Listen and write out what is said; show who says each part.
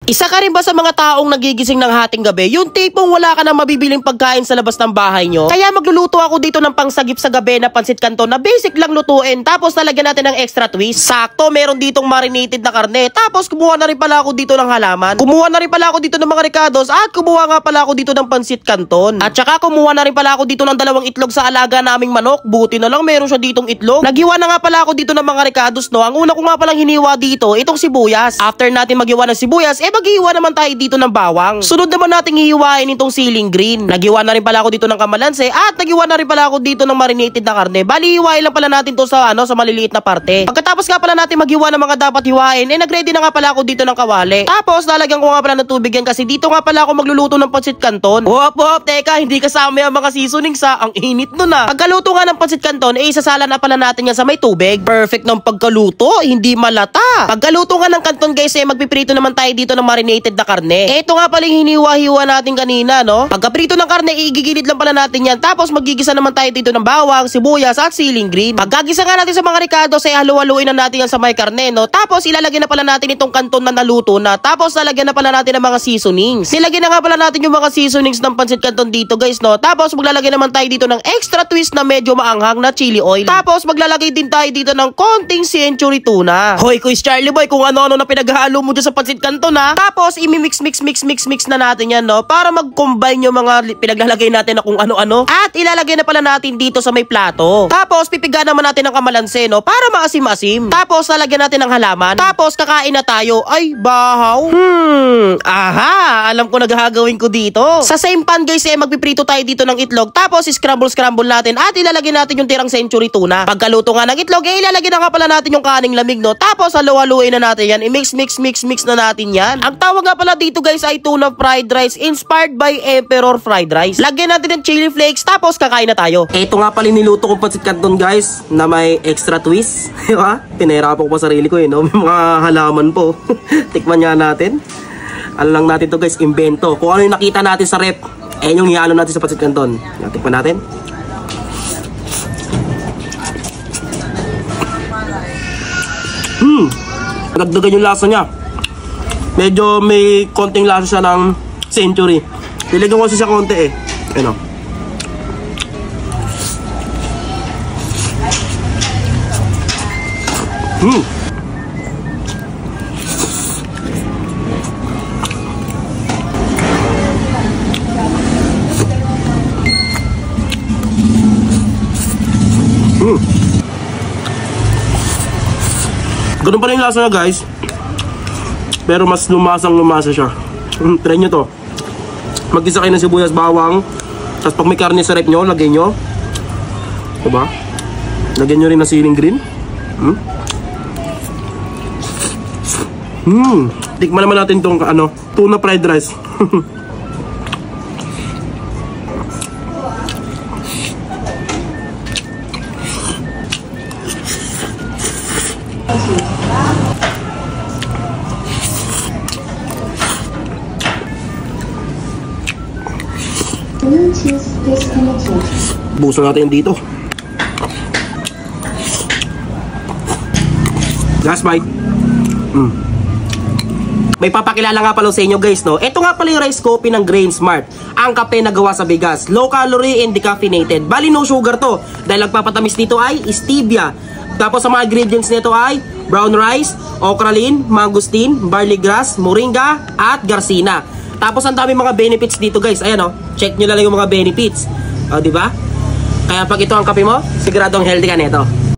Speaker 1: Isa ka rin ba sa mga taong nagigising ng hating gabi? Yung tipong wala ka na mabibiling pagkain sa labas ng bahay nyo? Kaya magluluto ako dito ng pangsagip sa gabi na pansit canton na basic lang lutuin. Tapos lalagyan natin ng extra twist. Sakto, meron ditong marinated na karne. Tapos kumuha na rin pala ako dito ng halaman. Kumuha na rin pala ako dito ng mga ricados. At kumuha nga pala ako dito ng pansit canton. At saka kumuha na rin pala ako dito ng 2 itlog sa alaga naming manok. Buti na lang meron siya ditong itlog. Naghiwa na nga pala ako dito ng mga ricados, no? Ang una ko nga palang hiniwa dito, itong sibuyas. After natin maghiwa ng sibuyas, maghiwa naman tayo dito ng bawang. Sunod naman nating hihiwain itong siling green. Naghiwa na rin pala ako dito ng kamalanse at naghiwa na rin pala ako dito ng marinated na karne. Bali, hiwain lang pala natin to sa sa maliliit na parte. Pagkatapos nga pala natin maghiwa ng mga dapat hiwain, nagready na nga pala ako dito ng kawali. Tapos lalagyan ko nga pala ng tubig yan kasi dito nga pala ako magluluto ng pansit canton. Hop, teka, hindi kasama yung mga seasonings sa ang init nun ah. Pagkaluto nga ng pansit canton, isasala na pala natin yan sa may tubig. Perfect ng pagkaluto, hindi malata. Pagkaluto nga ng canton guys, magpiprito naman tayo dito ng marinated na karne. Ito nga pala yung hiniwa-hiwa natin kanina, no? Pagkaprito ng karne, igigilid lang pala natin yan. Tapos magigisa naman tayo dito ng bawang, sibuyas at siling green. Pagkagisa nga natin sa mga ricados, halu-haluin na natin yan sa may karne, no? Tapos ilalagay na pala natin itong canton na naluto na. Tapos lalagyan na pala natin ng mga seasonings. Nilagyan na nga pala natin yung mga seasonings ng pansit canton dito, guys, no? Tapos maglalagay naman tayo dito ng extra twist na medyo maanghang na chili oil. Tapos maglalagay din tayo dito ng konting century tuna. Hoy, Kuis Charlie Boy, kung ano-ano na pinaghalo mo dyan sa pansit canton, ha? Tapos imi-mix na natin yan, no? Para mag-combine yung mga pinaglalagay natin na kung ano-ano. At ilalagay na pala natin dito sa may plato. Tapos pipiga naman natin ng kamalanse, no? Para maasim-asim. Tapos lalagyan natin ng halaman. Tapos kakain na tayo. Ay, bahaw. Aha, alam ko na gagawin ko dito. Sa same pan guys, magpiprito tayo dito ng itlog. Tapos scramble natin at ilalagay natin yung tirang century tuna. Pagkaluto nga ng itlog, ilalagay na nga pala natin yung kaning lamig, no? Tapos halu-haluin na natin yan. I-mix na natin yan. Ang tawag nga pala dito guys ay tuna fried rice inspired by Emperor fried rice. Lagyan natin ng chili flakes tapos kakain na tayo. Ito nga pala niluto kong pansit canton guys na may extra twist. Diba? Pinahirapan ko pa sarili ko no? May mga halaman po. Tikman nga natin. Ano lang natin to guys, invento. Kung ano yung nakita natin sa rep, yung ihalo natin sa pansit canton. Tikman natin. Nagdagan yung lasa niya. Medyo may konting lasa siya ng century. Nilagyan ko siya sa konti Ano. Ganun pa rin yung lasa niya guys. Pero mas lumasa siya. Try nyo to. Mag-isa kayo ng sibuyas, bawang. Tapos pag may karne sa rep nyo, lagay nyo. Diba? Lagyan nyo rin ng siling green. Tikman naman natin tong tuna fried rice. Buso natin dito. Last bite. May papakilala nga pala sa inyo guys, no? Ito nga pala yung rice coffee ng Grain Smart. Ang kape na gawa sa bigas. Low calorie and decaffeinated. Bali no sugar to. Dahil nagpapatamis nito ay stevia. Tapos sa mga ingredients nito ay brown rice, okralin, mangosteen, barley grass, moringa, at garcina. Tapos ang dami mga benefits dito guys. Ayan check nyo lang yung mga benefits. O, diba? Kaya pag ito ang kape mo, siguradong healthy ka nito.